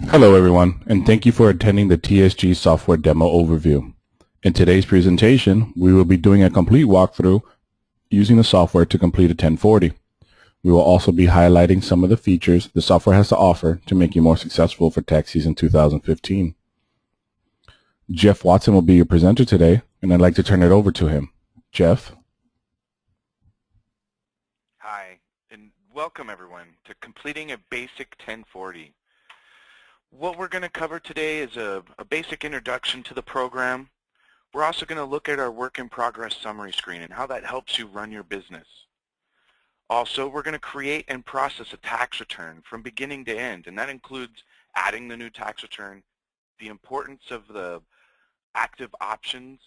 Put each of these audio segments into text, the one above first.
Hello everyone, and thank you for attending the Tsg Software Demo Overview. In today's presentation, we will be doing a complete walkthrough using the software to complete a 1040. We will also be highlighting some of the features the software has to offer to make you more successful for tax season 2015. Jeff Watson will be your presenter today, and I'd like to turn it over to him. Jeff? Hi, and welcome everyone to completing a basic 1040. What we're going to cover today is a basic introduction to the program. We're also going to look at our work in progress summary screen and how that helps you run your business. Also, we're going to create and process a tax return from beginning to end, and that includes adding the new tax return, the importance of the active options,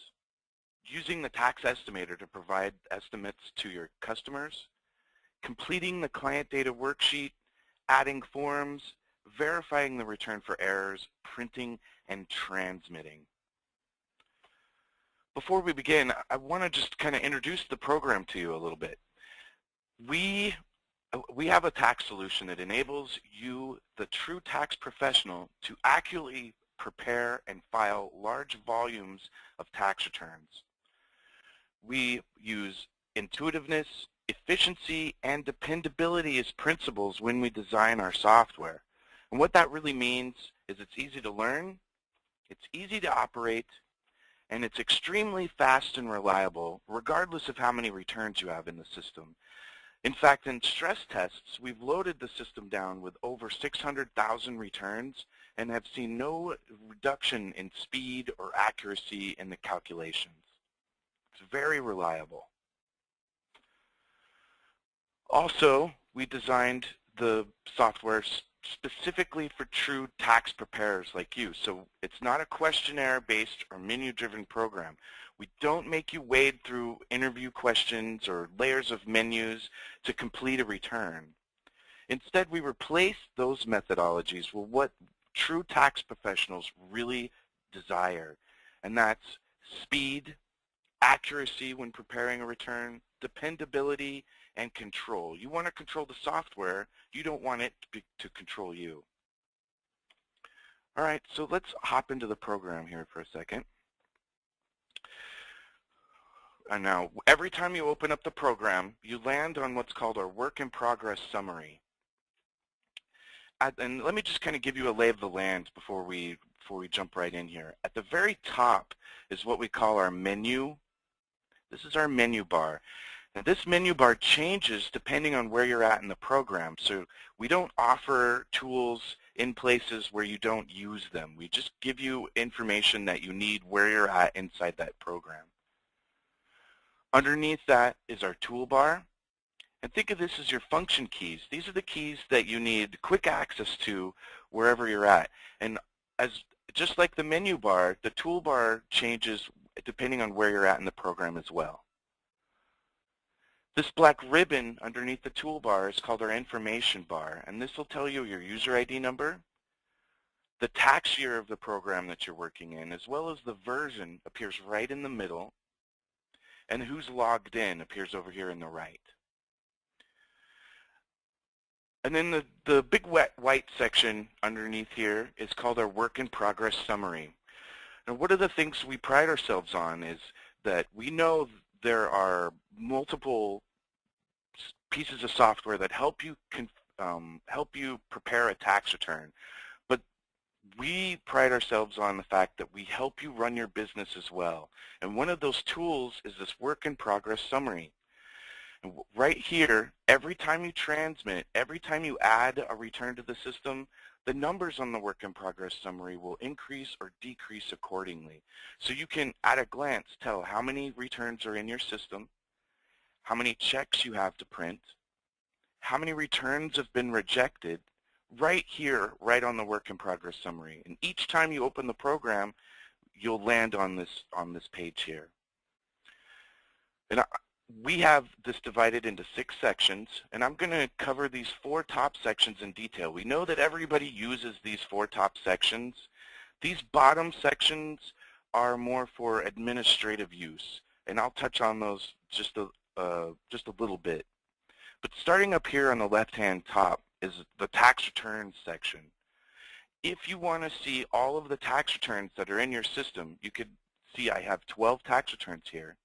using the tax estimator to provide estimates to your customers, completing the client data worksheet, adding forms, verifying the return for errors, printing, and transmitting. Before we begin, I want to just kind of introduce the program to you a little bit. We have a tax solution that enables you, the true tax professional, to accurately prepare and file large volumes of tax returns. We use intuitiveness, efficiency, and dependability as principles when we design our software. And what that really means is it's easy to learn, it's easy to operate, and it's extremely fast and reliable regardless of how many returns you have in the system. In fact, in stress tests, we've loaded the system down with over 600,000 returns and have seen no reduction in speed or accuracy in the calculations. It's very reliable. Also, we designed the software specifically for true tax preparers like you. So it's not a questionnaire-based or menu-driven program. We don't make you wade through interview questions or layers of menus to complete a return. Instead, we replace those methodologies with what true tax professionals really desire, and that's speed, accuracy when preparing a return, dependability, and control. You want to control the software. You don't want it to control you. All right, so let's hop into the program here for a second. And now, every time you open up the program, you land on what's called our work in progress summary. And let me just kind of give you a lay of the land before we jump right in here. At the very top is what we call our menu. This is our menu bar. Now this menu bar changes depending on where you're at in the program. So we don't offer tools in places where you don't use them. We just give you information that you need where you're at inside that program. Underneath that is our toolbar. And think of this as your function keys. These are the keys that you need quick access to wherever you're at. And just like the menu bar, the toolbar changes depending on where you're at in the program as well. This black ribbon underneath the toolbar is called our information bar, and this will tell you your user ID number, the tax year of the program that you're working in, as well as the version appears right in the middle, and who's logged in appears over here in the right. And then the big white section underneath here is called our work in progress summary. Now, one of the things we pride ourselves on is that we know there are multiple pieces of software that help you prepare a tax return, but we pride ourselves on the fact that we help you run your business as well. And one of those tools is this work in progress summary. And right here, every time you transmit, every time you add a return to the system, the numbers on the work in progress summary will increase or decrease accordingly. So you can, at a glance, tell how many returns are in your system, how many checks you have to print, how many returns have been rejected, right here, right on the work in progress summary. And each time you open the program, you'll land on this page here. And we have this divided into 6 sections, and I'm going to cover these 4 top sections in detail. We know that everybody uses these 4 top sections. These bottom sections are more for administrative use, and I'll touch on those just a little bit. But starting up here on the left-hand top is the tax returns section. If you want to see all of the tax returns that are in your system, you could see I have 12 tax returns here.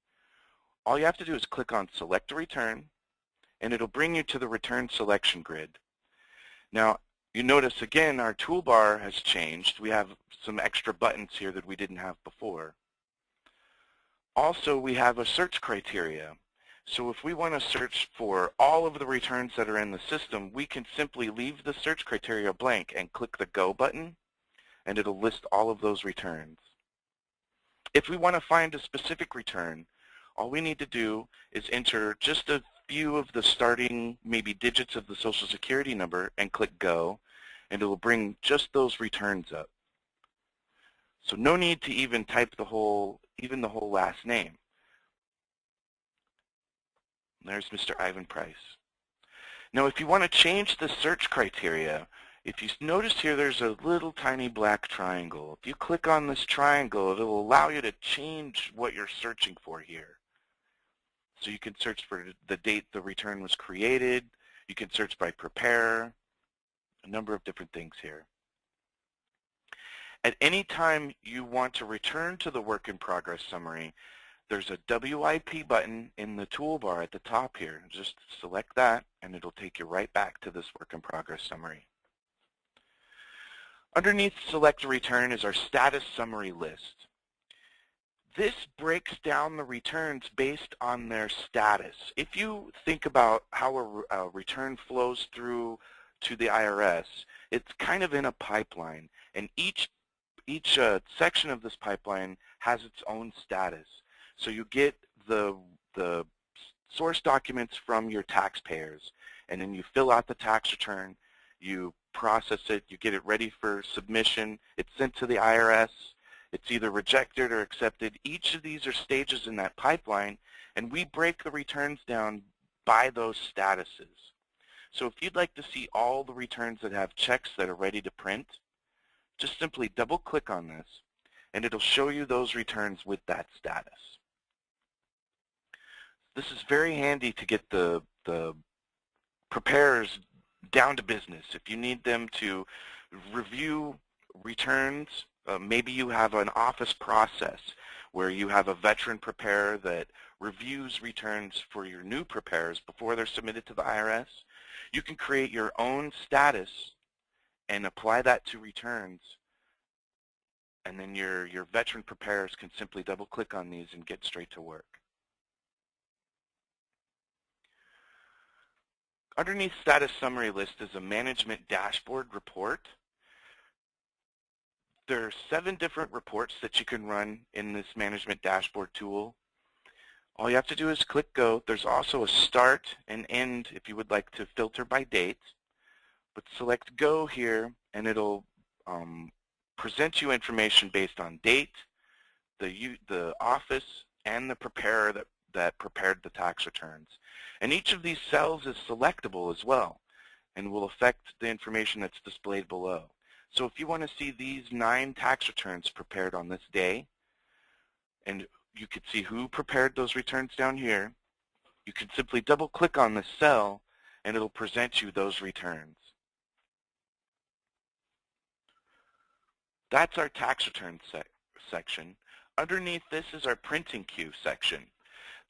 All you have to do is click on Select a Return, and it'll bring you to the return selection grid. Now, you notice again our toolbar has changed. We have some extra buttons here that we didn't have before. Also, we have a search criteria. So if we want to search for all of the returns that are in the system, we can simply leave the search criteria blank and click the Go button, and it'll list all of those returns. If we want to find a specific return, all we need to do is enter just a few of the starting maybe digits of the Social Security number and click Go, and it will bring just those returns up. So no need to even type the whole last name. There's Mr. Ivan Price. Now if you want to change the search criteria, if you notice here there's a little tiny black triangle. If you click on this triangle, it will allow you to change what you're searching for here. So you can search for the date the return was created. You can search by preparer, a number of different things here. At any time you want to return to the work in progress summary, there's a WIP button in the toolbar at the top here. Just select that and it'll take you right back to this work in progress summary. Underneath Select a Return is our status summary list. This breaks down the returns based on their status. If you think about how a return flows through to the IRS, it's kind of in a pipeline, and each section of this pipeline has its own status. So you get the source documents from your taxpayers, and then you fill out the tax return, you process it, you get it ready for submission, it's sent to the IRS, it's either rejected or accepted. Each of these are stages in that pipeline, and we break the returns down by those statuses. So if you'd like to see all the returns that have checks that are ready to print, just simply double-click on this, and it'll show you those returns with that status. This is very handy to get the preparers down to business. If you need them to review returns, maybe you have an office process where you have a veteran preparer that reviews returns for your new preparers before they're submitted to the IRS. You can create your own status and apply that to returns, and then your veteran preparers can simply double-click on these and get straight to work. Underneath Status Summary List is a Management Dashboard report. There are 7 different reports that you can run in this Management Dashboard tool. All you have to do is click Go. There's also a start and end if you would like to filter by date. But select Go here, and it'll present you information based on date, the office, and the preparer that prepared the tax returns. And each of these cells is selectable as well and will affect the information that's displayed below. So if you want to see these 9 tax returns prepared on this day, and you could see who prepared those returns down here, you can simply double-click on this cell and it'll present you those returns. That's our tax return section. Underneath this is our printing queue section.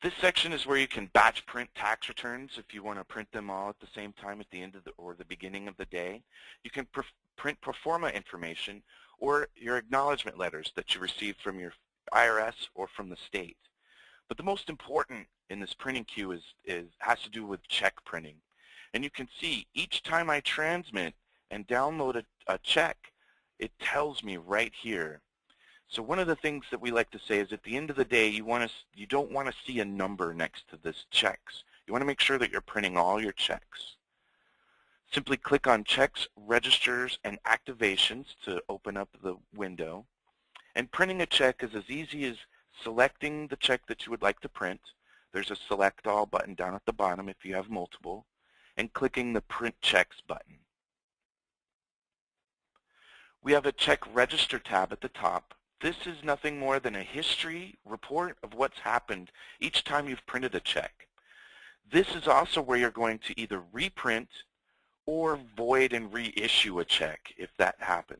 This section is where you can batch print tax returns if you want to print them all at the same time at the end of or the beginning of the day. You can print pro forma information or your acknowledgement letters that you received from your IRS or from the state. But the most important in this printing queue has to do with check printing. And you can see each time I transmit and download a check, it tells me right here. So one of the things that we like to say is at the end of the day, you don't want to see a number next to this checks. You want to make sure that you're printing all your checks. Simply click on Checks, Registers, and Activations to open up the window. And printing a check is as easy as selecting the check that you would like to print. There's a Select All button down at the bottom if you have multiple, and clicking the Print Checks button. We have a Check Register tab at the top. This is nothing more than a history report of what's happened each time you've printed a check. This is also where you're going to either reprint or void and reissue a check if that happens.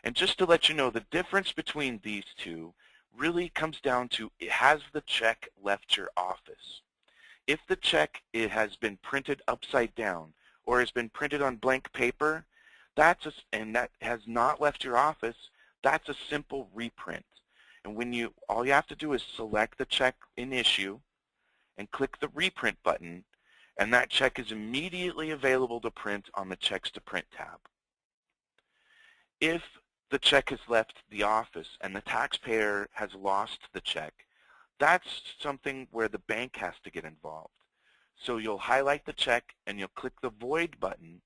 And just to let you know, the difference between these two really comes down to, has the check left your office? If the check has been printed upside down or has been printed on blank paper, and that has not left your office, that's a simple reprint. And all you have to do is select the check in issue and click the reprint button, and that check is immediately available to print on the Checks to Print tab. If the check has left the office and the taxpayer has lost the check, that's something where the bank has to get involved. So you'll highlight the check and you'll click the void button,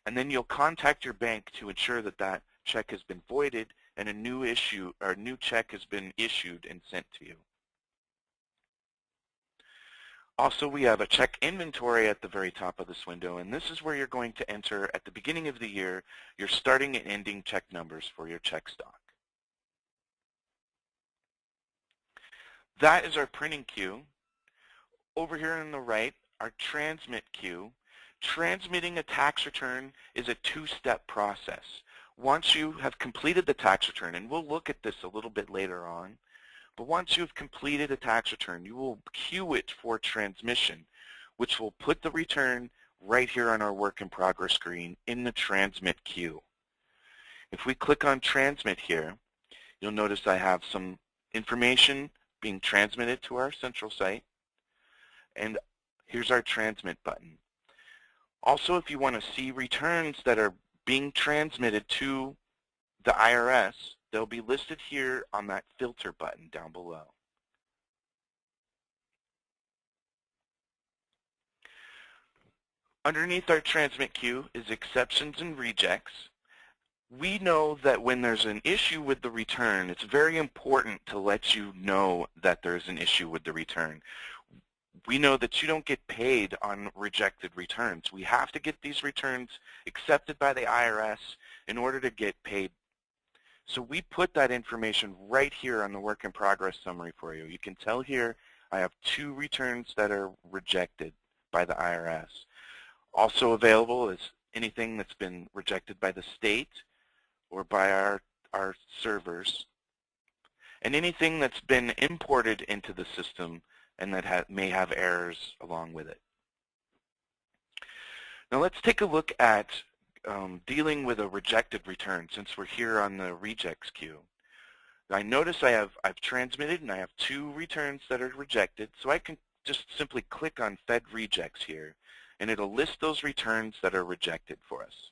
and then you'll contact your bank to ensure that that check has been voided and a new check has been issued and sent to you. Also, we have a check inventory at the very top of this window, and this is where you're going to enter at the beginning of the year your starting and ending check numbers for your check stock. That is our printing queue. Over here on the right, our transmit queue. Transmitting a tax return is a two-step process. Once you have completed the tax return, and we'll look at this a little bit later on, but once you've completed a tax return, you will queue it for transmission, which will put the return right here on our work in progress screen in the transmit queue. If we click on transmit here, you'll notice I have some information being transmitted to our central site, and here's our transmit button. Also, if you want to see returns that are being transmitted to the IRS, they'll be listed here on that filter button down below. Underneath our transmit queue is exceptions and rejects. We know that when there's an issue with the return, it's very important to let you know that there's an issue with the return. We know that you don't get paid on rejected returns. We have to get these returns accepted by the IRS in order to get paid. So we put that information right here on the work in progress summary for you. You can tell here I have 2 returns that are rejected by the IRS. Also available is anything that's been rejected by the state or by our servers, and anything that's been imported into the system and that may have errors along with it. Now let's take a look at dealing with a rejected return, since we're here on the rejects queue. I notice I've transmitted and I have 2 returns that are rejected, so I can just simply click on Fed Rejects here, and it'll list those returns that are rejected for us.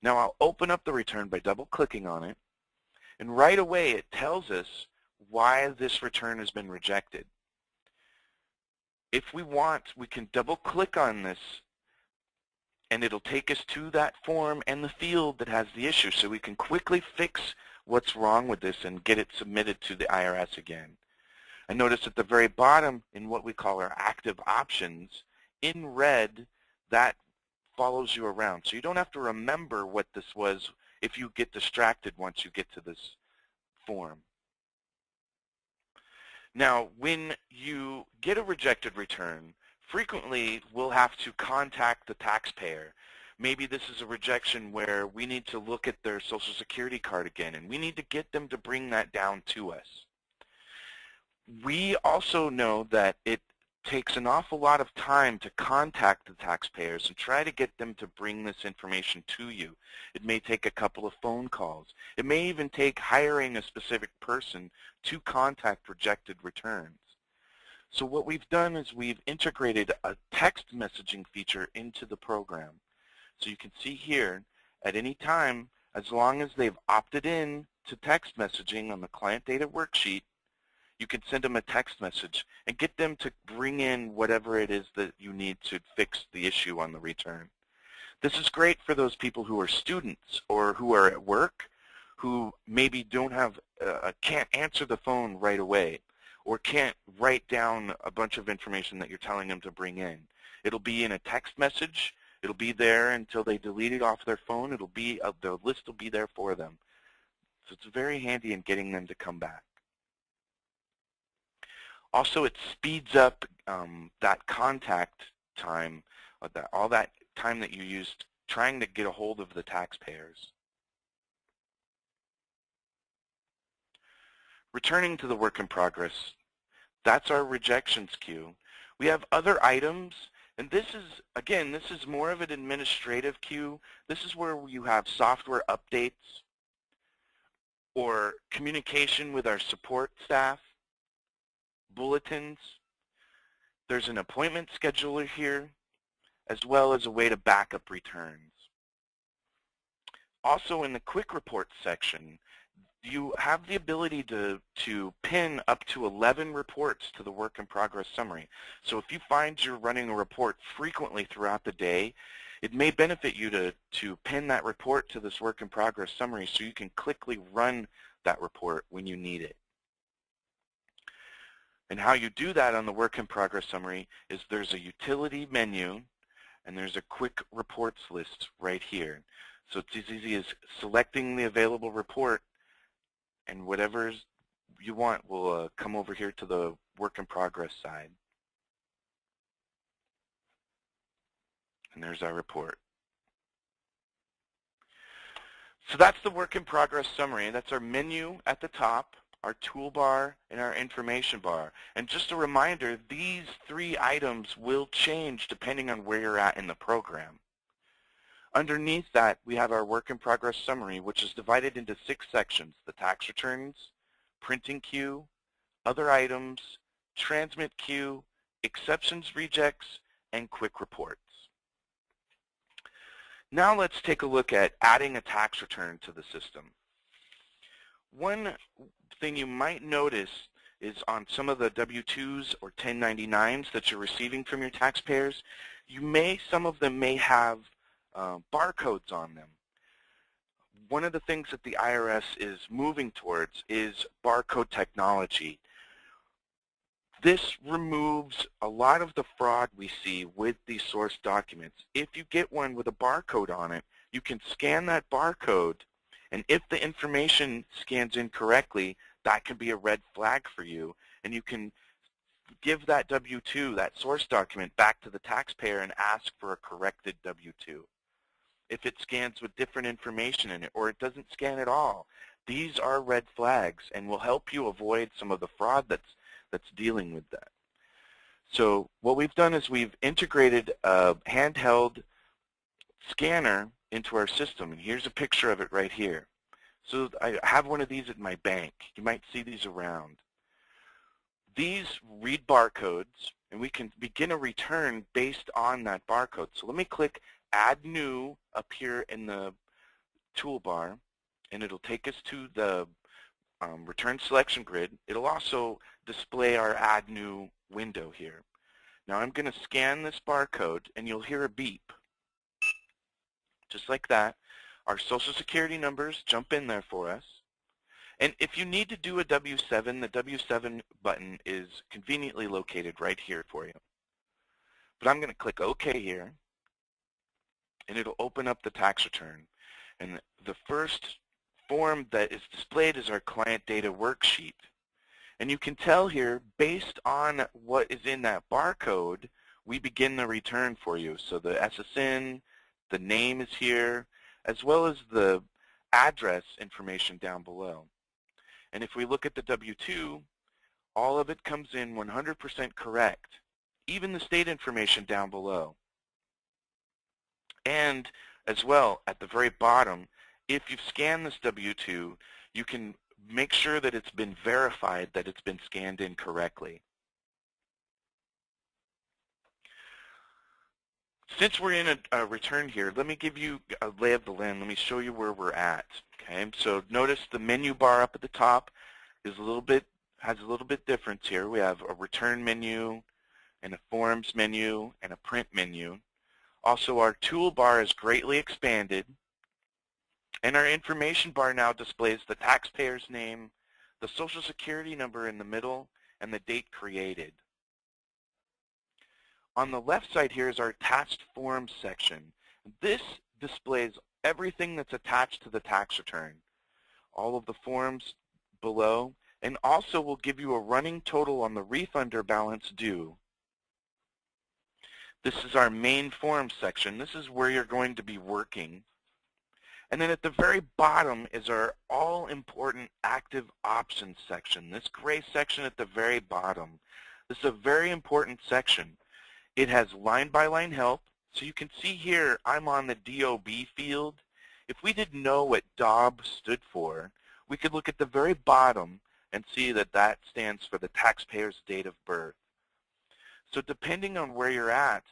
Now I'll open up the return by double-clicking on it, and right away it tells us why this return has been rejected. If we want, we can double-click on this, and it'll take us to that form and the field that has the issue, so we can quickly fix what's wrong with this and get it submitted to the IRS again. I notice at the very bottom in what we call our active options, in red, that follows you around. So you don't have to remember what this was if you get distracted once you get to this form. Now, when you get a rejected return, frequently we'll have to contact the taxpayer. Maybe this is a rejection where we need to look at their Social Security card again, and we need to get them to bring that down to us. We also know that it takes an awful lot of time to contact the taxpayers and try to get them to bring this information to you. It may take a couple of phone calls. It may even take hiring a specific person to contact rejected returns. So what we've done is we've integrated a text messaging feature into the program. So you can see here, at any time, as long as they've opted in to text messaging on the client data worksheet, you can send them a text message and get them to bring in whatever it is that you need to fix the issue on the return. This is great for those people who are students or who are at work, who maybe don't have, can't answer the phone right away, or can't write down a bunch of information that you're telling them to bring in. It'll be in a text message. It'll be there until they delete it off their phone. It'll be, the list will be there for them. So it's very handy in getting them to come back. Also, it speeds up that contact time, all that time that you used trying to get a hold of the taxpayers. Returning to the work in progress, that's our rejections queue. We have other items, and this is, again, this is more of an administrative queue. This is where you have software updates or communication with our support staff, bulletins. There's an appointment scheduler here, as well as a way to back up returns. Also in the quick reports section, you have the ability to pin up to 11 reports to the work in progress summary. So if you find you're running a report frequently throughout the day, it may benefit you to pin that report to this work in progress summary so you can quickly run that report when you need it. And how you do that on the work in progress summary is there's a utility menu and there's a quick reports list right here. So it's as easy as selecting the available report, and whatever you want will come over here to the work in progress side. And there's our report. So that's the work in progress summary. That's our menu at the top, our toolbar, and our information bar. And just a reminder, these three items will change depending on where you're at in the program. Underneath that, we have our work in progress summary, which is divided into 6 sections: the tax returns, printing queue, other items, transmit queue, exceptions rejects, and quick reports. Now let's take a look at adding a tax return to the system. One thing you might notice is on some of the W-2s or 1099s that you're receiving from your taxpayers, some of them may have barcodes on them. One of the things that the IRS is moving towards is barcode technology. This removes a lot of the fraud we see with these source documents. If you get one with a barcode on it, you can scan that barcode, and if the information scans incorrectly, that can be a red flag for you, and you can give that W-2, that source document, back to the taxpayer and ask for a corrected W-2. If it scans with different information in it, or it doesn't scan at all, these are red flags and will help you avoid some of the fraud that's dealing with that. So what we've done is we've integrated a handheld scanner into our system, and here's a picture of it right here. So I have one of these at my bank. You might see these around. These read barcodes, and we can begin a return based on that barcode. So let me click Add New up here in the toolbar, and it'll take us to the return selection grid. It'll also display our Add New window here. Now I'm going to scan this barcode, and you'll hear a beep. Just like that. Our Social Security numbers jump in there for us. And if you need to do a W-7, the W-7 button is conveniently located right here for you. But I'm going to click OK here, and it'll open up the tax return. And the first form that is displayed is our client data worksheet. And you can tell here, based on what is in that barcode, we begin the return for you. So the SSN, the name is here, as well as the address information down below. And if we look at the W-2, all of it comes in 100% correct, even the state information down below. And as well, at the very bottom, if you've scanned this W-2, you can make sure that it's been verified that it's been scanned in correctly. Since we're in a return here, let me give you a lay of the land. Let me show you where we're at. Okay, so notice the menu bar up at the top is has a little bit difference here. We have a return menu and a forms menu and a print menu. Also, our toolbar is greatly expanded, and our information bar now displays the taxpayer's name, the Social Security number in the middle, and the date created. On the left side here is our attached forms section. This displays everything that's attached to the tax return, all of the forms below, and also will give you a running total on the refund or balance due. This is our main forms section. This is where you're going to be working. And then at the very bottom is our all-important active options section. This gray section at the very bottom. This is a very important section. It has line-by-line help. So you can see here I'm on the DOB field. If we didn't know what DOB stood for, we could look at the very bottom and see that that stands for the taxpayer's date of birth. So depending on where you're at,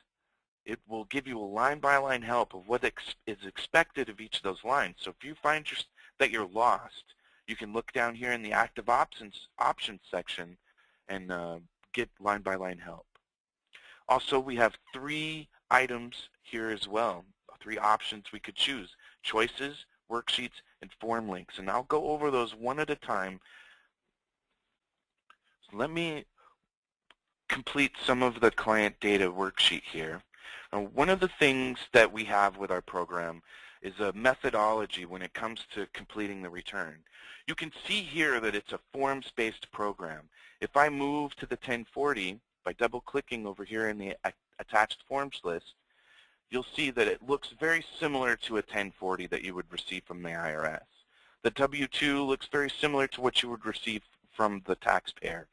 it will give you a line-by-line help of what is expected of each of those lines. So if you find that you're lost, you can look down here in the active options section and get line-by-line help. Also, we have 3 items here as well, 3 options we could choose: choices, worksheets, and form links. And I'll go over those one at a time. So let me complete some of the client data worksheet here. Now, one of the things that we have with our program is a methodology when it comes to completing the return. You can see here that it's a forms-based program. If I move to the 1040 by double-clicking over here in the attached forms list, you'll see that it looks very similar to a 1040 that you would receive from the IRS. The W-2 looks very similar to what you would receive from the taxpayer.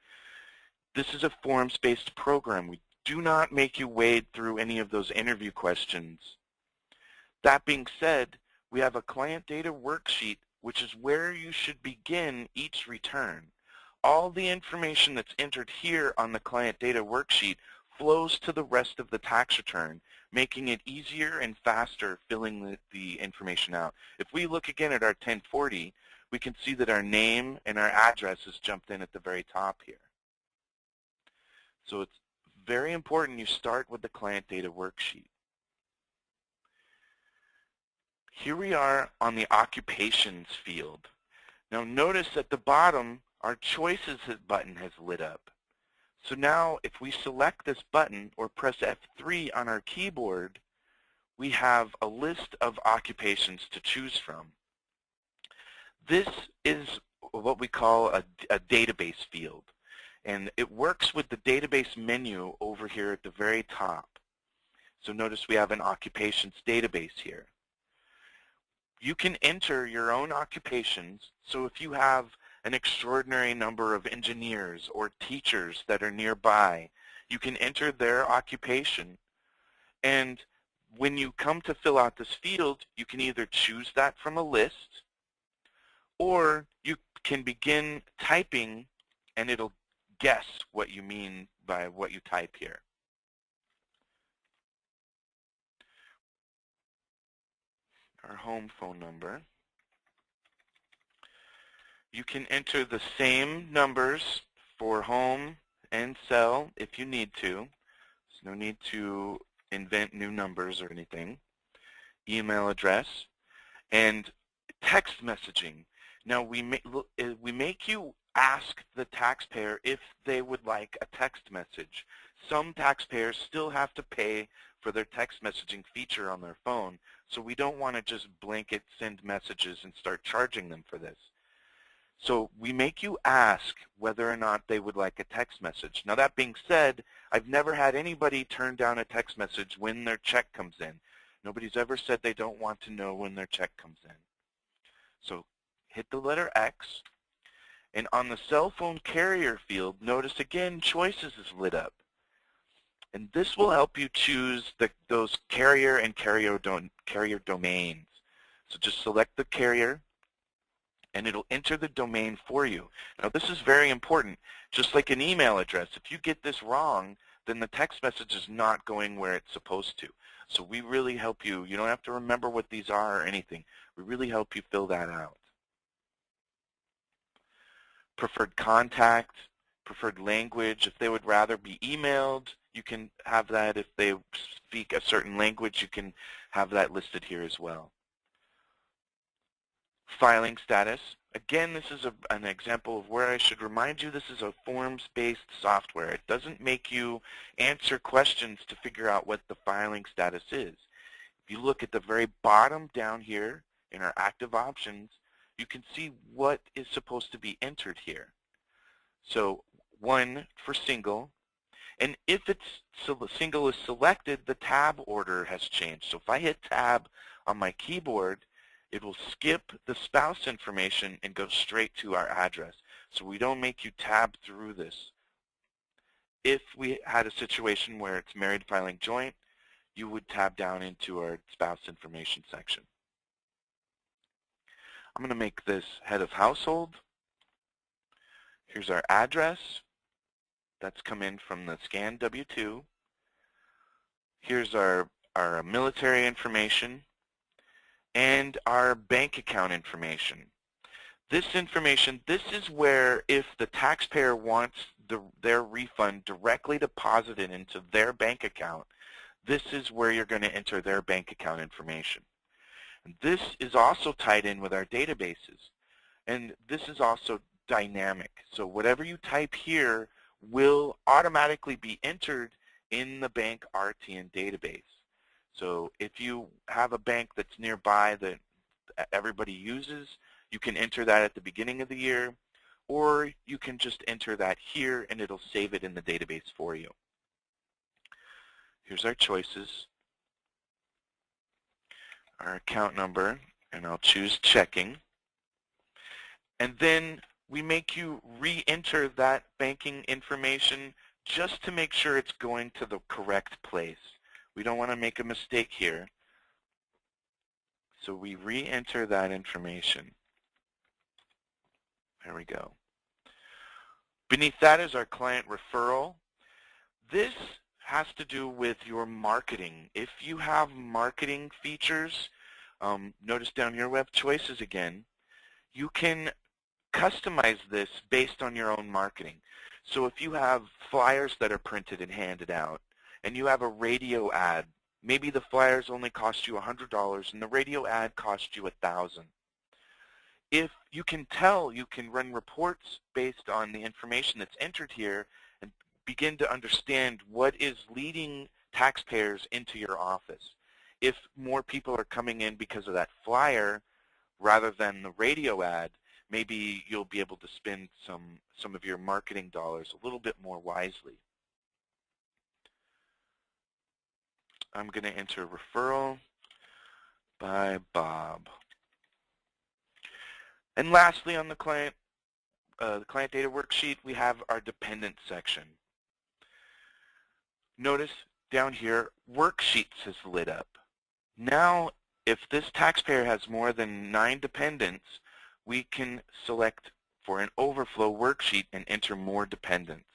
This is a forms-based program. We do not make you wade through any of those interview questions. That being said, we have a client data worksheet, which is where you should begin each return. All the information that's entered here on the client data worksheet flows to the rest of the tax return, making it easier and faster filling the information out. If we look again at our 1040, we can see that our name and our address is jumped in at the very top here. So it's very important you start with the client data worksheet. Here we are on the occupations field. Now notice at the bottom our choices button has lit up. So now if we select this button or press F3 on our keyboard, we have a list of occupations to choose from. This is what we call a database field. And it works with the database menu over here at the very top. So notice we have an occupations database here. You can enter your own occupations. So if you have an extraordinary number of engineers or teachers that are nearby, you can enter their occupation. And when you come to fill out this field, you can either choose that from a list, or you can begin typing and it'll guess what you mean by what you type here. Our home phone number. You can enter the same numbers for home and cell if you need to. There's no need to invent new numbers or anything. Email address and text messaging. Now we make you ask the taxpayer if they would like a text message. Some taxpayers still have to pay for their text messaging feature on their phone, so we don't want to just blanket send messages and start charging them for this. So we make you ask whether or not they would like a text message. Now that being said, I've never had anybody turn down a text message when their check comes in. Nobody's ever said they don't want to know when their check comes in. So hit the letter X. And on the cell phone carrier field, notice again choices is lit up. And this will help you choose those carrier and carrier domains. So just select the carrier and it'll enter the domain for you. Now this is very important. Just like an email address, if you get this wrong, then the text message is not going where it's supposed to. So we really help you. You don't have to remember what these are or anything. We really help you fill that out. Preferred contact, preferred language. If they would rather be emailed, you can have that. If they speak a certain language, you can have that listed here as well. Filing status. Again, this is an example of where I should remind you this is a forms-based software. It doesn't make you answer questions to figure out what the filing status is. If you look at the very bottom down here in our active options, you can see what is supposed to be entered here. So 1 for single, and if single is selected, the tab order has changed. So if I hit tab on my keyboard, it will skip the spouse information and go straight to our address. So we don't make you tab through this. If we had a situation where it's married filing joint, you would tab down into our spouse information section. I'm going to make this head of household. Here's our address. That's come in from the scanned W-2. Here's our military information and our bank account information. This information, this is where if the taxpayer wants their refund directly deposited into their bank account, this is where you're going to enter their bank account information. And this is also tied in with our databases. And this is also dynamic. So whatever you type here will automatically be entered in the bank RTN database. So if you have a bank that's nearby that everybody uses, you can enter that at the beginning of the year, or you can just enter that here and it'll save it in the database for you. Here's our choices, our account number, and I'll choose checking. And then we make you re-enter that banking information just to make sure it's going to the correct place. We don't want to make a mistake here. So we re-enter that information. There we go. Beneath that is our client referral. This has to do with your marketing. If you have marketing features, notice down here we have choices again. You can customize this based on your own marketing. So if you have flyers that are printed and handed out, and you have a radio ad, maybe the flyers only cost you $100 and the radio ad cost you $1,000. If you can tell, you can run reports based on the information that's entered here and begin to understand what is leading taxpayers into your office. If more people are coming in because of that flyer rather than the radio ad, maybe you'll be able to spend some of your marketing dollars a little bit more wisely. I'm going to enter referral by Bob. And lastly, on the client data worksheet, we have our dependent section. Notice down here, worksheets has lit up. Now, if this taxpayer has more than 9 dependents, we can select for an overflow worksheet and enter more dependents.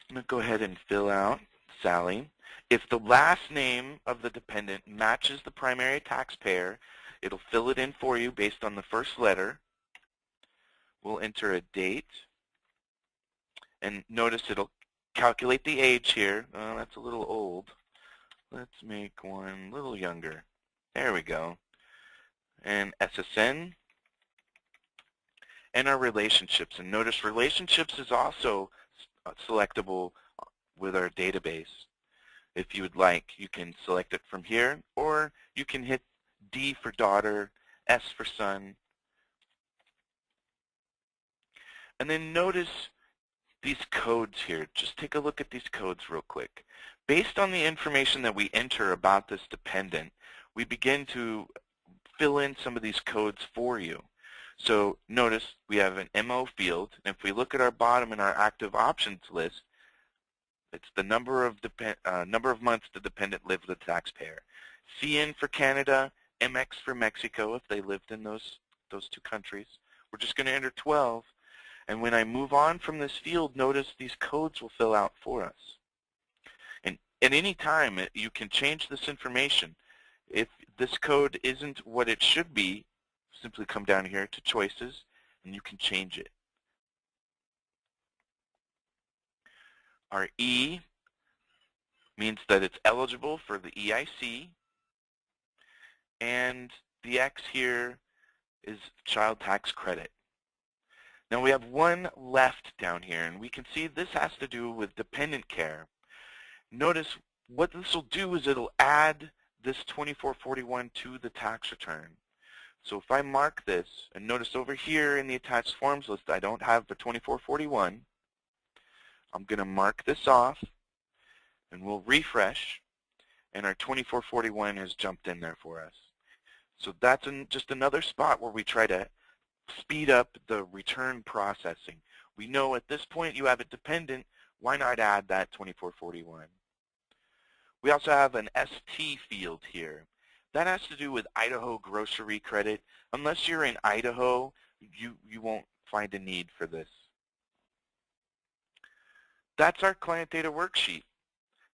I'm going to go ahead and fill out Sally. If the last name of the dependent matches the primary taxpayer, it'll fill it in for you based on the first letter. We'll enter a date. And notice it'll calculate the age here. Oh, that's a little old. Let's make one a little younger. There we go. And SSN. And our relationships. And notice relationships is also selectable with our database. If you would like, you can select it from here, or you can hit D for daughter, S for son. And then notice these codes here. Just take a look at these codes real quick. Based on the information that we enter about this dependent, we begin to fill in some of these codes for you. So notice we have an MO field, and if we look at our bottom in our active options list, it's the number of months the dependent lived with the taxpayer. CN for Canada, MX for Mexico if they lived in those 2 countries. We're just going to enter 12, and when I move on from this field, notice these codes will fill out for us. And at any time, you can change this information. If this code isn't what it should be, simply come down here to choices and you can change it. Our E means that it's eligible for the EIC, and the X here is child tax credit. Now we have one left down here, and we can see this has to do with dependent care. Notice what this will do is it'll add this 2441 to the tax return. So if I mark this, and notice over here in the attached forms list, I don't have the 2441. I'm going to mark this off, and we'll refresh. and our 2441 has jumped in there for us. So that's just another spot where we try to speed up the return processing. We know at this point you have it dependent. Why not add that 2441? We also have an ST field here. That has to do with Idaho grocery credit. Unless you're in Idaho, you won't find a need for this. That's our client data worksheet.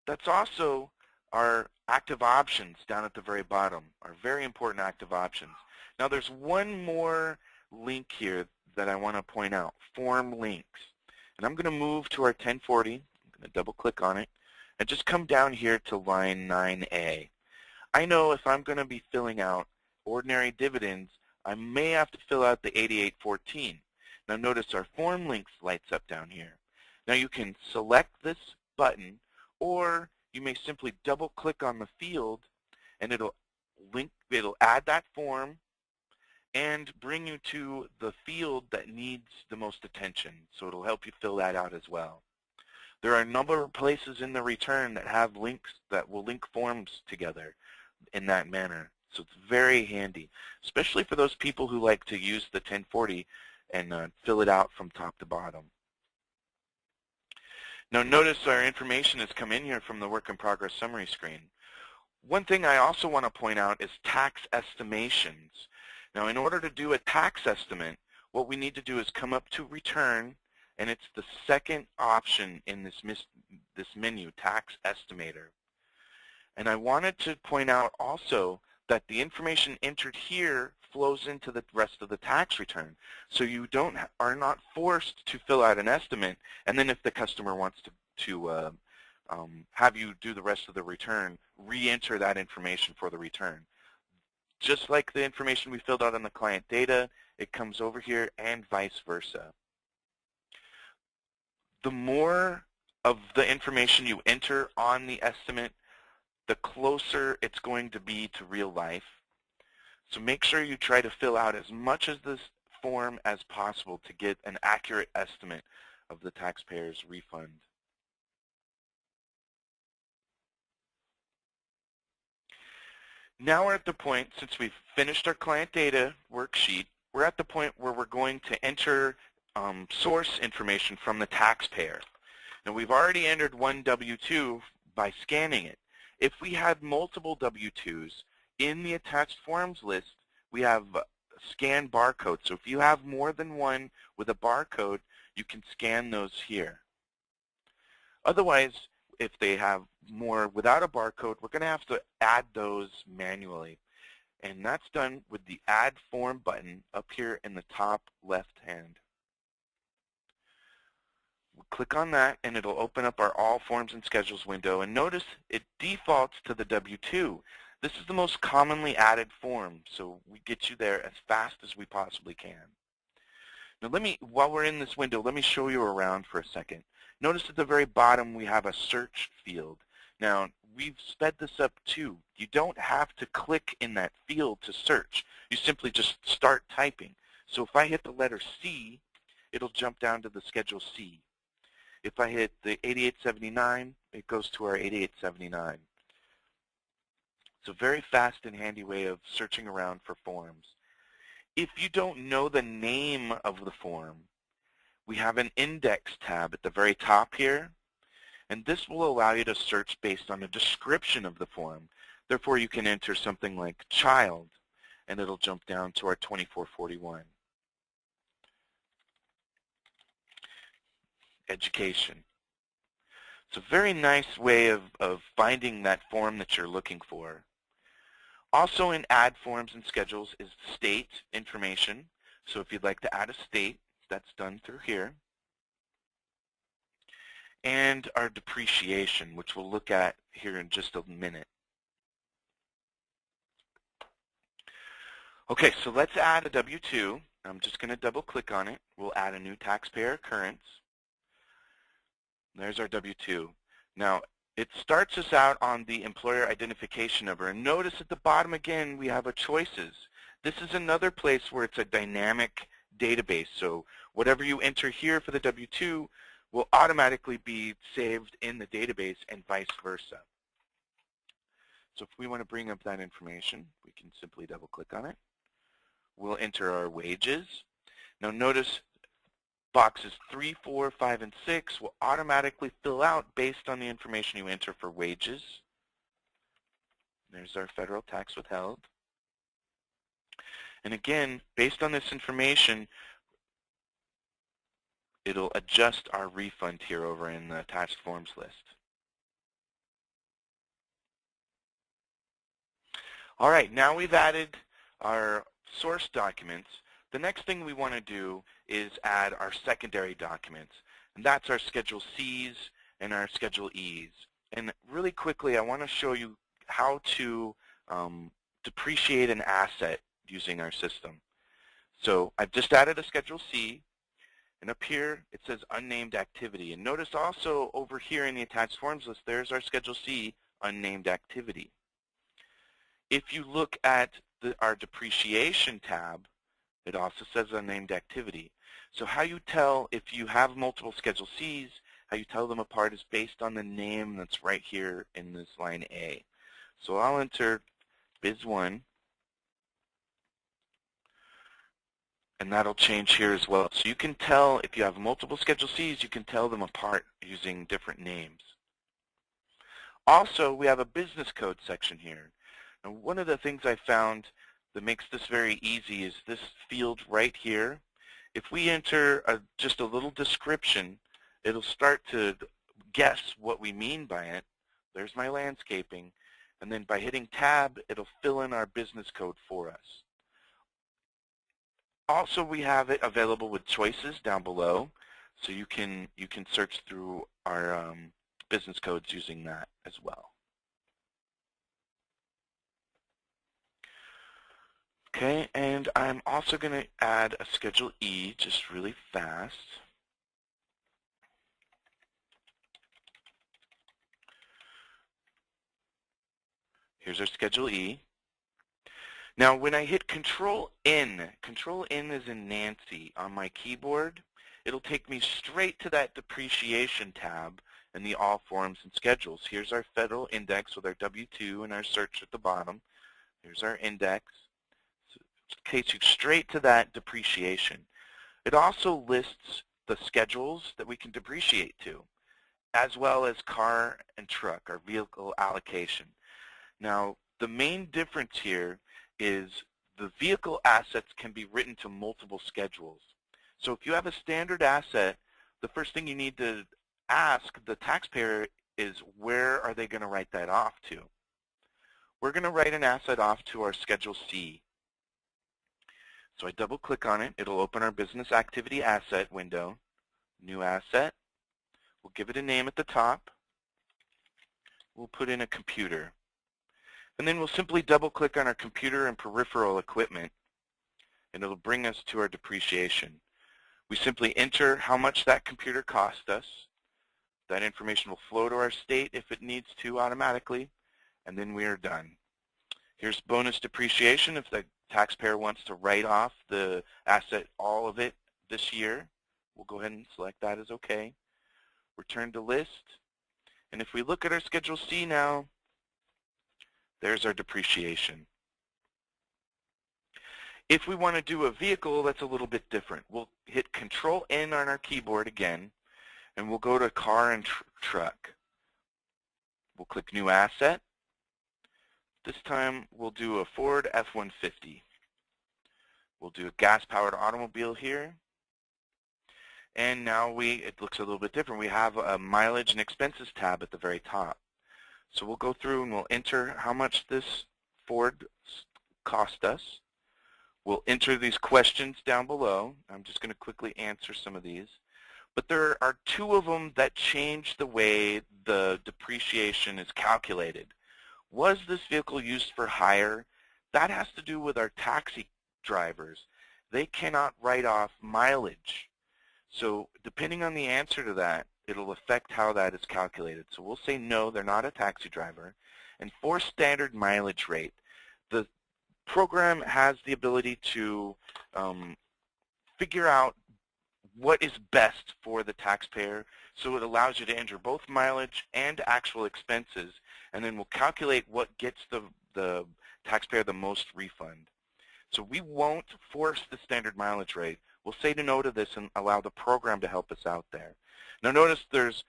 That's also our active options down at the very bottom, our very important active options. Now there's one more link here that I want to point out, form links. And I'm going to move to our 1040. I'm going to double click on it and just come down here to line 9A. I know if I'm going to be filling out ordinary dividends, I may have to fill out the 8814. Now notice our form links lights up down here. Now you can select this button, or you may simply double click on the field and it'll add that form and bring you to the field that needs the most attention. So it'll help you fill that out as well. There are a number of places in the return that have links that will link forms together in that manner. So it's very handy, especially for those people who like to use the 1040 and fill it out from top to bottom. Now notice our information has come in here from the work in progress summary screen. One thing I also want to point out is tax estimations. Now in order to do a tax estimate, what we need to do is come up to return, and it's the second option in this menu, tax estimator. And I wanted to point out also that the information entered here flows into the rest of the tax return. So you are not forced to fill out an estimate, and then if the customer wants to have you do the rest of the return, re-enter that information for the return. Just like the information we filled out on the client data, it comes over here and vice versa. The more of the information you enter on the estimate, the closer it's going to be to real life. So make sure you try to fill out as much of this form as possible to get an accurate estimate of the taxpayer's refund. Now we're at the point, since we've finished our client data worksheet, we're at the point where we're going to enter source information from the taxpayer. Now we've already entered one W-2 by scanning it. If we had multiple W-2s, in the attached forms list, we have scan barcode. So if you have more than one with a barcode, you can scan those here. Otherwise, if they have more without a barcode, we're going to have to add those manually. And that's done with the Add Form button up here in the top left hand. We'll click on that and it'll open up our All Forms and Schedules window. And notice it defaults to the W-2. This is the most commonly added form, so we get you there as fast as we possibly can. Now while we're in this window, let me show you around for a second. Notice at the very bottom we have a search field. Now we've sped this up too. You don't have to click in that field to search. You simply just start typing. So if I hit the letter C, it'll jump down to the Schedule C. If I hit the 8879, it goes to our 8879. It's a very fast and handy way of searching around for forms. If you don't know the name of the form, we have an index tab at the very top here, and this will allow you to search based on the description of the form. Therefore, you can enter something like child, and it'll jump down to our 2441. Education. It's a very nice way of finding that form that you're looking for. Also in Add Forms and Schedules is state information. So if you'd like to add a state, that's done through here. And our depreciation, which we'll look at here in just a minute. Okay, so let's add a W-2. I'm just going to double click on it. We'll add a new taxpayer occurrence. There's our W-2. Now, it starts us out on the employer identification number. And notice at the bottom again, we have a choices. This is another place where it's a dynamic database. So whatever you enter here for the W-2 will automatically be saved in the database and vice versa. So if we want to bring up that information, we can simply double click on it. We'll enter our wages. Now notice boxes 3, 4, 5, and 6 will automatically fill out based on the information you enter for wages. There's our federal tax withheld. And again, based on this information, it'll adjust our refund here over in the attached forms list. All right, now we've added our source documents. The next thing we want to do is add our secondary documents, and that's our Schedule Cs and our Schedule Es. And really quickly, I want to show you how to depreciate an asset using our system. So I've just added a Schedule C, and up here it says unnamed activity. And notice also over here in the attached forms list, there's our Schedule C unnamed activity. If you look at our depreciation tab, it also says unnamed activity. So how you tell if you have multiple Schedule Cs, how you tell them apart is based on the name that's right here in this line A. So I'll enter Biz1, and that'll change here as well. So you can tell if you have multiple Schedule Cs, you can tell them apart using different names. Also, we have a business code section here. And one of the things I found that makes this very easy is this field right here. If we enter just a little description, it'll start to guess what we mean by it. There's my landscaping. And then by hitting tab, it'll fill in our business code for us. Also, we have it available with choices down below, so you can search through our business codes using that as well. Okay, and I'm also going to add a Schedule E just really fast. Here's our Schedule E. Now when I hit Control-N is in Nancy on my keyboard, it'll take me straight to that depreciation tab in the All Forms and Schedules. Here's our federal index with our W-2 and our search at the bottom. Here's our index. It takes you straight to that depreciation. It also lists the schedules that we can depreciate to, as well as car and truck, our vehicle allocation. Now, the main difference here is the vehicle assets can be written to multiple schedules. So if you have a standard asset, the first thing you need to ask the taxpayer is where are they going to write that off to? We're going to write an asset off to our Schedule C. So I double click on it. It'll open our business activity asset window. New asset. We'll give it a name at the top. We'll put in a computer. And then we'll simply double click on our computer and peripheral equipment, and it'll bring us to our depreciation. We simply enter how much that computer cost us. That information will flow to our state if it needs to automatically, and then we are done. Here's bonus depreciation if the taxpayer wants to write off the asset, all of it, this year. We'll go ahead and select that as OK. Return to list. And if we look at our Schedule C now, there's our depreciation. If we want to do a vehicle, that's a little bit different. We'll hit Control-N on our keyboard again, and we'll go to car and truck. We'll click New Asset. This time we'll do a Ford F-150. We'll do a gas-powered automobile here. And now it looks a little bit different. We have a mileage and expenses tab at the very top. So we'll go through and we'll enter how much this Ford cost us. We'll enter these questions down below. I'm just going to quickly answer some of these. But there are two of them that change the way the depreciation is calculated. Was this vehicle used for hire? That has to do with our taxi drivers. They cannot write off mileage. So depending on the answer to that, it'll affect how that is calculated. So we'll say no, they're not a taxi driver. And for standard mileage rate, the program has the ability to figure out what is best for the taxpayer. So it allows you to enter both mileage and actual expenses, and then we'll calculate what gets the taxpayer the most refund. So we won't force the standard mileage rate. We'll say no to this and allow the program to help us out there. Now notice there's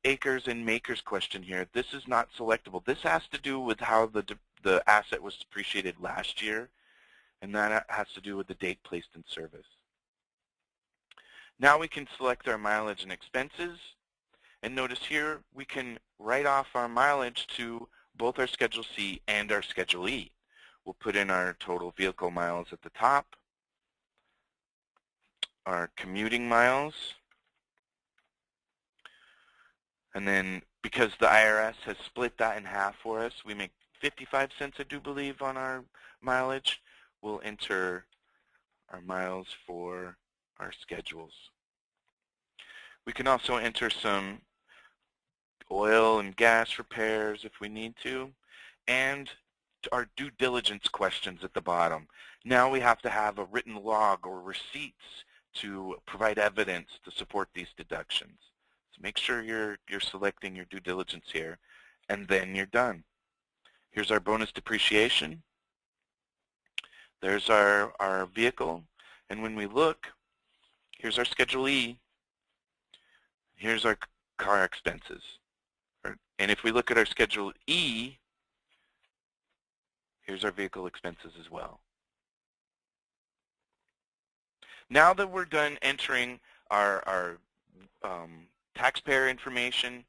acres and makers question here. This is not selectable. This has to do with how the asset was depreciated last year, and that has to do with the date placed in service. Now we can select our mileage and expenses, and notice here we can write off our mileage to both our Schedule C and our Schedule E. We'll put in our total vehicle miles at the top, our commuting miles, and then because the IRS has split that in half for us, we make 55 cents, I do believe, on our mileage. We'll enter our miles for our schedules. We can also enter some oil and gas repairs if we need to, and our due diligence questions at the bottom. Now we have to have a written log or receipts to provide evidence to support these deductions. So make sure you're selecting your due diligence here, and then you're done. Here's our bonus depreciation. There's our vehicle, and when we look, here's our Schedule E. Here's our car expenses. And if we look at our Schedule E, here's our vehicle expenses as well. Now that we're done entering our taxpayer information,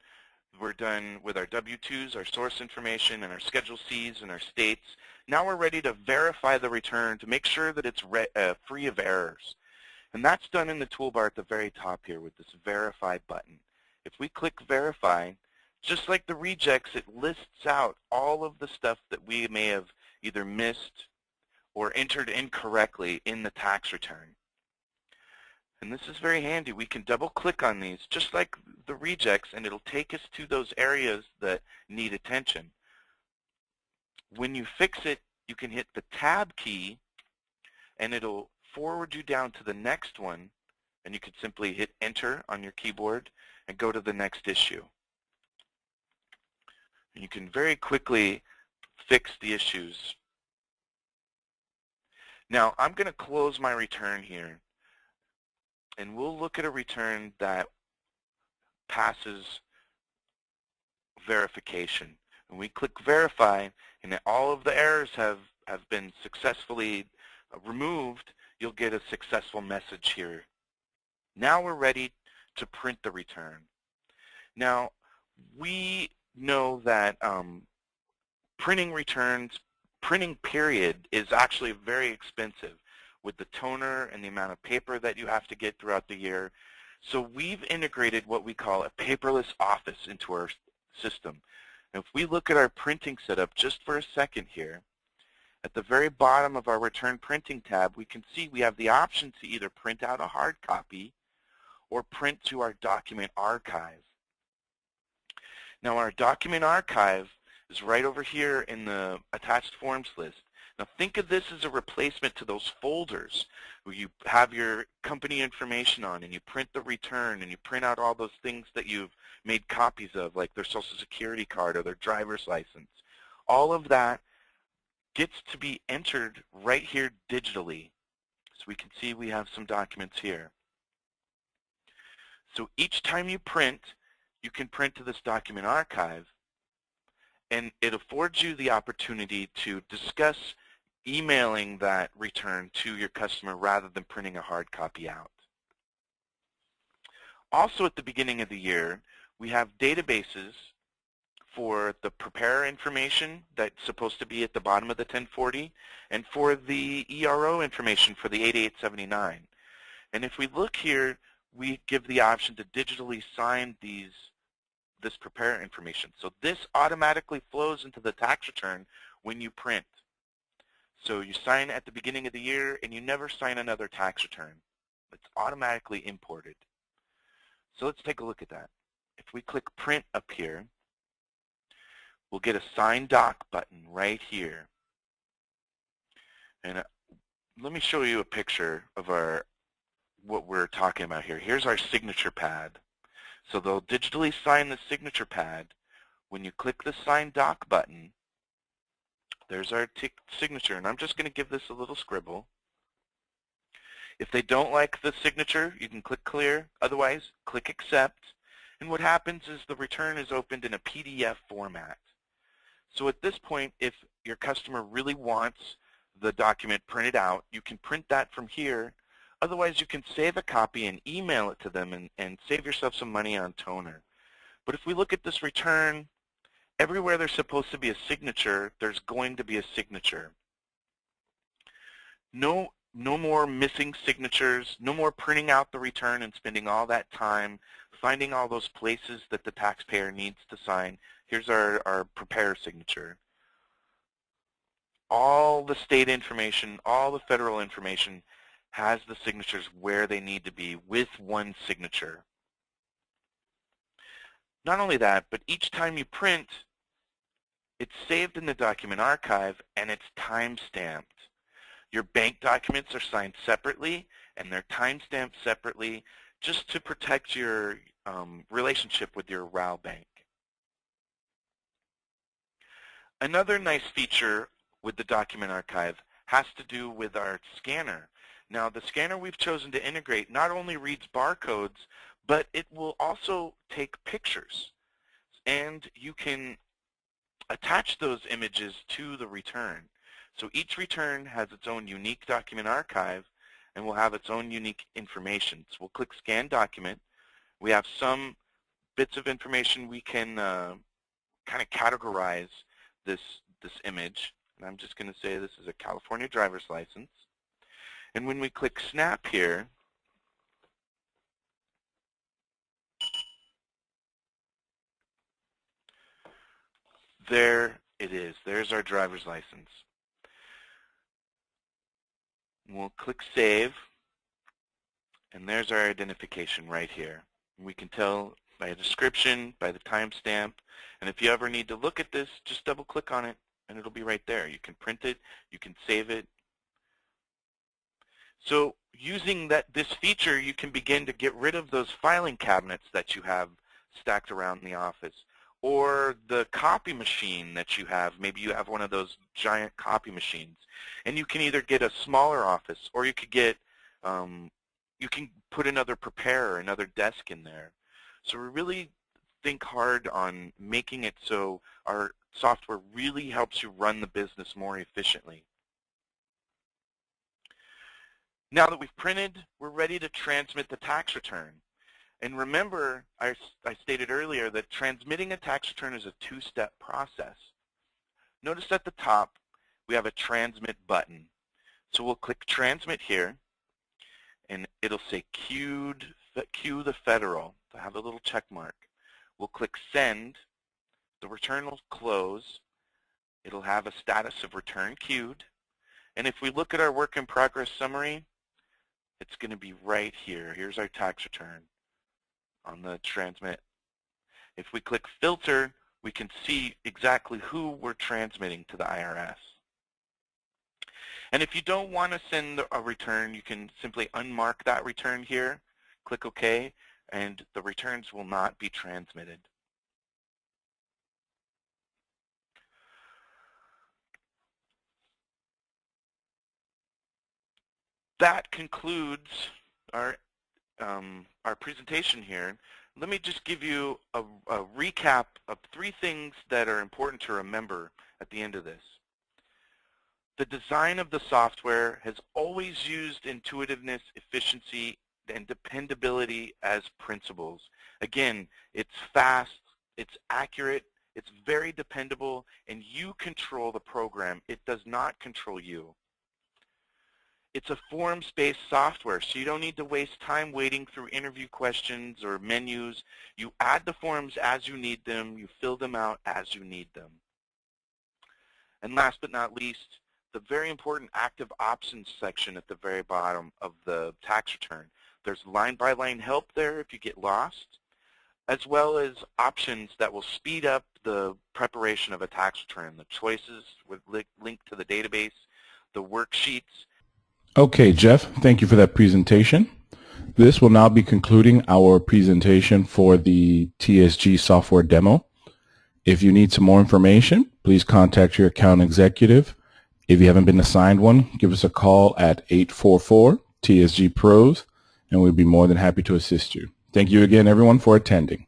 we're done with our W-2s, our source information, and our Schedule Cs and our states. Now we're ready to verify the return to make sure that it's free of errors. And that's done in the toolbar at the very top here with this Verify button. If we click Verify, just like the rejects, it lists out all of the stuff that we may have either missed or entered incorrectly in the tax return. And this is very handy. We can double click on these just like the rejects, and it'll take us to those areas that need attention. When you fix it, you can hit the Tab key and it'll forward you down to the next one, and you could simply hit Enter on your keyboard and go to the next issue. And you can very quickly fix the issues. Now I'm going to close my return here, and we'll look at a return that passes verification. When we click Verify and all of the errors have been successfully removed, you'll get a successful message here. Now we're ready to print the return. Now we know that printing returns, printing period, is actually very expensive with the toner and the amount of paper that you have to get throughout the year. So we've integrated what we call a paperless office into our system. And if we look at our printing setup just for a second here, at the very bottom of our Return Printing tab, we can see we have the option to either print out a hard copy or print to our document archive. Now our document archive is right over here in the attached forms list. Now think of this as a replacement to those folders where you have your company information on and you print the return and you print out all those things that you've made copies of, like their Social Security card or their driver's license. All of that gets to be entered right here digitally. So we can see we have some documents here. So each time you print, you can print to this document archive, and it affords you the opportunity to discuss emailing that return to your customer rather than printing a hard copy out. Also at the beginning of the year, we have databases for the preparer information that's supposed to be at the bottom of the 1040 and for the ERO information for the 8879. And if we look here, we give the option to digitally sign this preparer information. So this automatically flows into the tax return when you print. So you sign at the beginning of the year and you never sign another tax return. It's automatically imported. So let's take a look at that. If we click Print up here, we'll get a Sign Doc button right here. And let me show you a picture of our what we're talking about here. Here's our signature pad. So they'll digitally sign the signature pad. When you click the Sign Doc button, there's our signature, and I'm just going to give this a little scribble. If they don't like the signature, you can click Clear. Otherwise, click Accept. And what happens is the return is opened in a PDF format. So at this point, if your customer really wants the document printed out, you can print that from here. Otherwise, you can save a copy and email it to them and save yourself some money on toner. But if we look at this return, everywhere there's supposed to be a signature, there's going to be a signature. No more missing signatures, no more printing out the return and spending all that time finding all those places that the taxpayer needs to sign. Here's our prepare signature. All the state information, all the federal information has the signatures where they need to be with one signature. Not only that, but each time you print, it's saved in the document archive and it's time-stamped. Your bank documents are signed separately and they're time-stamped separately just to protect your relationship with your RAL bank. Another nice feature with the document archive has to do with our scanner. Now, the scanner we've chosen to integrate not only reads barcodes, but it will also take pictures. And you can attach those images to the return. So each return has its own unique document archive and will have its own unique information. So we'll click Scan Document. We have some bits of information we can kind of categorize this image. And I'm just going to say this is a California driver's license. And when we click Snap here, there it is. There's our driver's license. We'll click Save, and there's our identification right here. We can tell by a description, by the timestamp, and if you ever need to look at this, just double-click on it, and it'll be right there. You can print it, you can save it. So using this feature, you can begin to get rid of those filing cabinets that you have stacked around the office, or the copy machine that you have. Maybe you have one of those giant copy machines, and you can either get a smaller office, or you could get, you can put another preparer, another desk in there. So we really think hard on making it so our software really helps you run the business more efficiently. Now that we've printed, we're ready to transmit the tax return. And remember, I stated earlier that transmitting a tax return is a two-step process. Notice at the top, we have a transmit button. So we'll click transmit here, and it'll say cue the federal. To have a little check mark. We'll click send. The return will close. It'll have a status of return queued. And if we look at our work in progress summary, it's going to be right here. Here's our tax return on the transmit. If we click filter, we can see exactly who we're transmitting to the IRS. And if you don't want to send a return, you can simply unmark that return here, click OK, and the returns will not be transmitted. That concludes our presentation here. Let me just give you a recap of 3 things that are important to remember at the end of this. The design of the software has always used intuitiveness, efficiency, and dependability as principles. Again, it's fast, it's accurate, it's very dependable, and you control the program. It does not control you. It's a forms-based software, so you don't need to waste time waiting through interview questions or menus. You add the forms as you need them. You fill them out as you need them. And last but not least, the very important active options section at the very bottom of the tax return. There's line-by-line help there if you get lost, as well as options that will speed up the preparation of a tax return. The choices with link to the database, the worksheets. Okay, Jeff, thank you for that presentation. This will now be concluding our presentation for the TSG software demo. If you need some more information, please contact your account executive. If you haven't been assigned one, give us a call at 844-TSG-PROS, and we'll be more than happy to assist you. Thank you again, everyone, for attending.